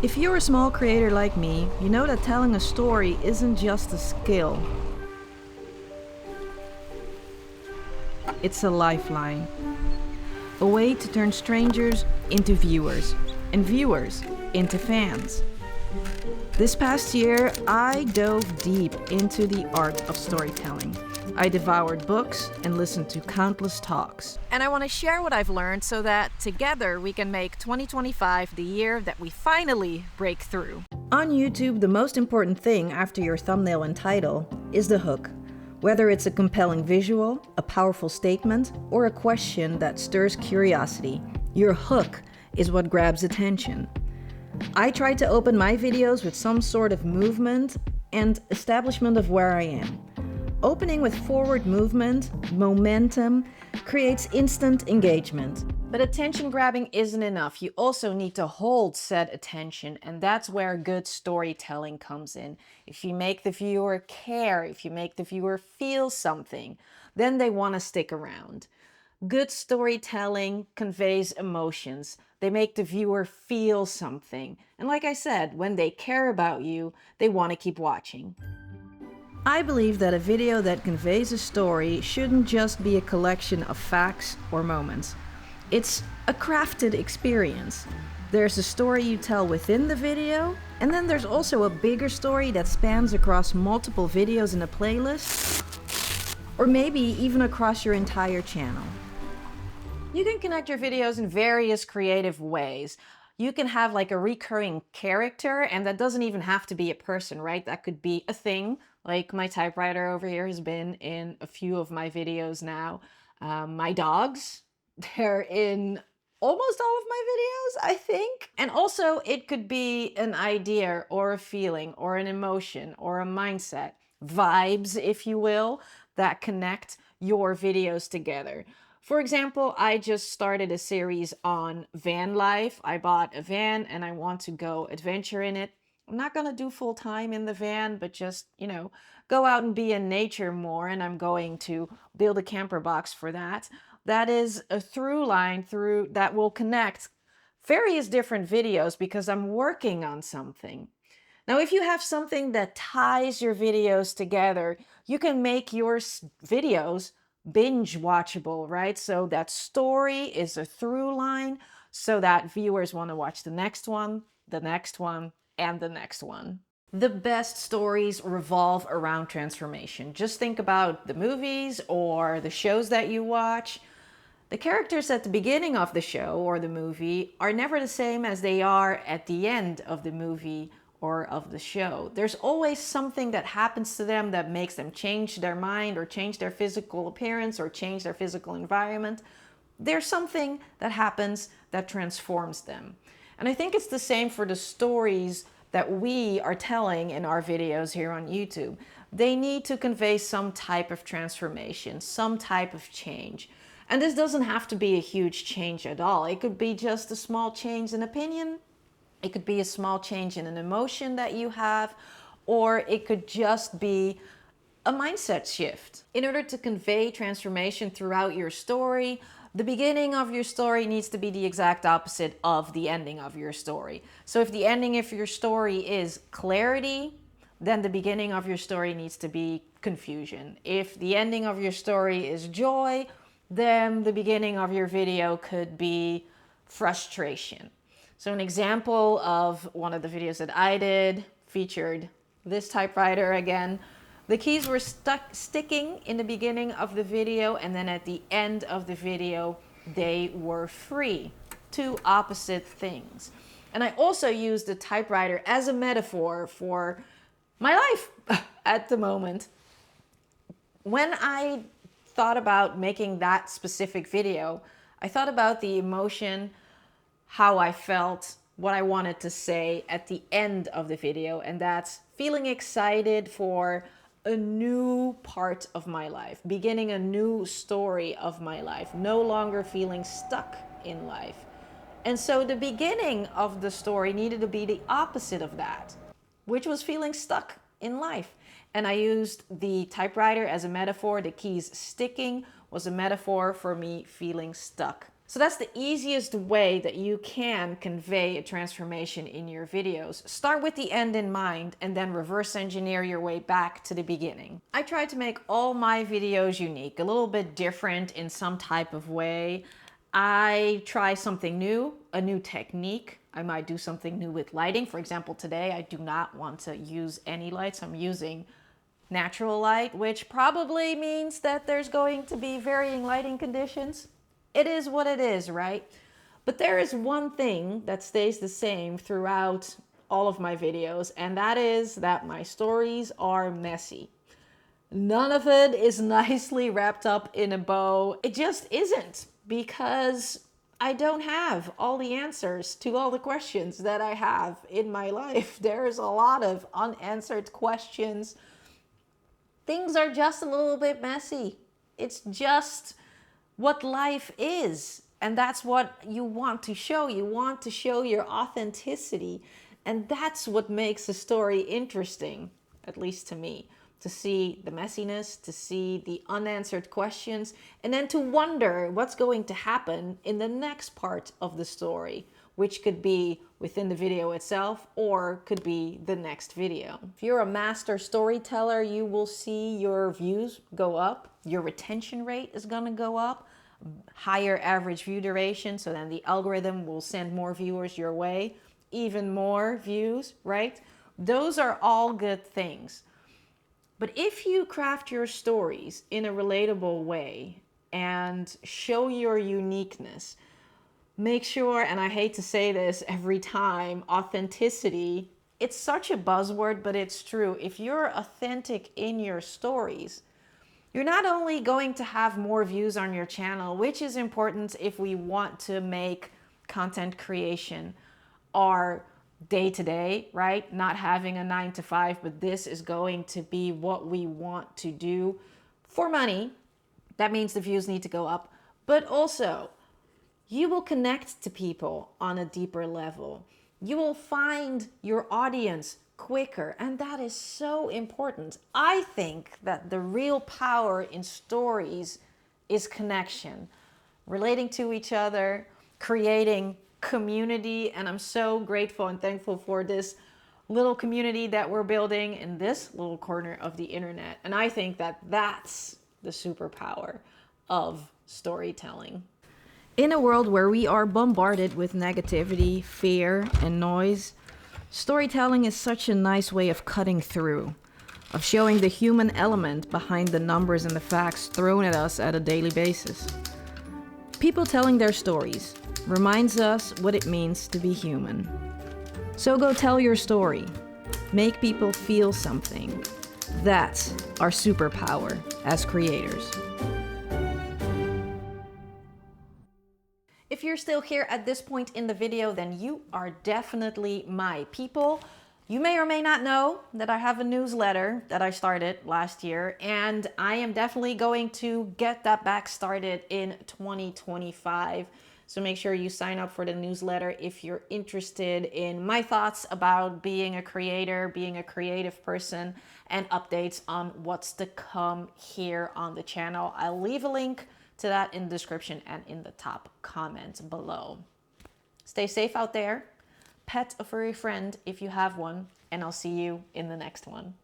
If you're a small creator like me, you know that telling a story isn't just a skill. It's a lifeline. A way to turn strangers into viewers, and viewers into fans. This past year, I dove deep into the art of storytelling. I devoured books and listened to countless talks. And I want to share what I've learned so that together we can make 2025 the year that we finally break through. On YouTube, the most important thing after your thumbnail and title is the hook. Whether it's a compelling visual, a powerful statement, or a question that stirs curiosity, your hook is what grabs attention. I try to open my videos with some sort of movement and establishment of where I am. Opening with forward movement, momentum, creates instant engagement. But attention grabbing isn't enough. You also need to hold said attention, and that's where good storytelling comes in. If you make the viewer care, if you make the viewer feel something, then they want to stick around. Good storytelling conveys emotions. They make the viewer feel something. And like I said, when they care about you, they want to keep watching. I believe that a video that conveys a story shouldn't just be a collection of facts or moments. It's a crafted experience. There's a story you tell within the video, and then there's also a bigger story that spans across multiple videos in a playlist, or maybe even across your entire channel. You can connect your videos in various creative ways. You can have like a recurring character, and that doesn't even have to be a person, right? That could be a thing, like my typewriter over here has been in a few of my videos now. My dogs, they're in almost all of my videos, I think. And also it could be an idea or a feeling or an emotion or a mindset, vibes, if you will, that connect your videos together. For example, I just started a series on van life. I bought a van and I want to go adventure in it. I'm not going to do full time in the van, but just, go out and be in nature more. And I'm going to build a camper box for that. That is a through line that will connect various different videos because I'm working on something. Now, if you have something that ties your videos together, you can make your videos binge watchable, right? So that story is a through line so that viewers want to watch the next one, and the next one. The best stories revolve around transformation. Just think about the movies or the shows that you watch. The characters at the beginning of the show or the movie are never the same as they are at the end of the movie or of the show. There's always something that happens to them that makes them change their mind or change their physical appearance or change their physical environment. There's something that happens that transforms them. And I think it's the same for the stories that we are telling in our videos here on YouTube. They need to convey some type of transformation, some type of change. And this doesn't have to be a huge change at all. It could be just a small change in opinion. It could be a small change in an emotion that you have, or it could just be a mindset shift. In order to convey transformation throughout your story, the beginning of your story needs to be the exact opposite of the ending of your story. So if the ending of your story is clarity, then the beginning of your story needs to be confusion. If the ending of your story is joy, then the beginning of your video could be frustration. So an example of one of the videos that I did featured this typewriter again. The keys were sticking in the beginning of the video, and then at the end of the video, they were free. Two opposite things. And I also used the typewriter as a metaphor for my life at the moment. When I thought about making that specific video, I thought about the emotion, how I felt, what I wanted to say at the end of the video, and that's feeling excited for a new part of my life, beginning a new story of my life, no longer feeling stuck in life. And so the beginning of the story needed to be the opposite of that, which was feeling stuck in life. And I used the typewriter as a metaphor. The keys sticking was a metaphor for me feeling stuck So that's the easiest way that you can convey a transformation in your videos. Start with the end in mind and then reverse engineer your way back to the beginning. I try to make all my videos unique, a little bit different in some type of way. I try something new, a new technique. I might do something new with lighting. For example, today I do not want to use any lights. I'm using natural light, which probably means that there's going to be varying lighting conditions. It is what it is, right? But there is one thing that stays the same throughout all of my videos, and that is that my stories are messy. None of it is nicely wrapped up in a bow. It just isn't, because I don't have all the answers to all the questions that I have in my life. There's a lot of unanswered questions. Things are just a little bit messy. It's just what life is. And that's what you want to show. You want to show your authenticity. And that's what makes a story interesting, at least to me. To see the messiness, to see the unanswered questions, and then to wonder what's going to happen in the next part of the story, which could be within the video itself or could be the next video. If you're a master storyteller, you will see your views go up, your retention rate is gonna go up, higher average view duration, so then the algorithm will send more viewers your way, even more views, right? Those are all good things. But if you craft your stories in a relatable way and show your uniqueness, make sure, and I hate to say this every time, authenticity, it's such a buzzword, but it's true. If you're authentic in your stories, you're not only going to have more views on your channel, which is important if we want to make content creation our day-to-day, right? Not having a 9 to 5, but this is going to be what we want to do for money. That means the views need to go up, but also you will connect to people on a deeper level. You will find your audience quicker, and that is so important. I think that the real power in stories is connection, relating to each other, creating community, and I'm so grateful and thankful for this little community that we're building in this little corner of the internet. And I think that that's the superpower of storytelling. In a world where we are bombarded with negativity, fear, and noise, storytelling is such a nice way of cutting through, of showing the human element behind the numbers and the facts thrown at us at a daily basis. People telling their stories reminds us what it means to be human. So go tell your story. Make people feel something. That's our superpower as creators. If you're still here at this point in the video, then you are definitely my people. You may or may not know that I have a newsletter that I started last year, and I am definitely going to get that back started in 2025. So make sure you sign up for the newsletter if you're interested in my thoughts about being a creator, being a creative person, and updates on what's to come here on the channel. I'll leave a link to that in the description and in the top comments below. Stay safe out there. Pet a furry friend if you have one, and I'll see you in the next one.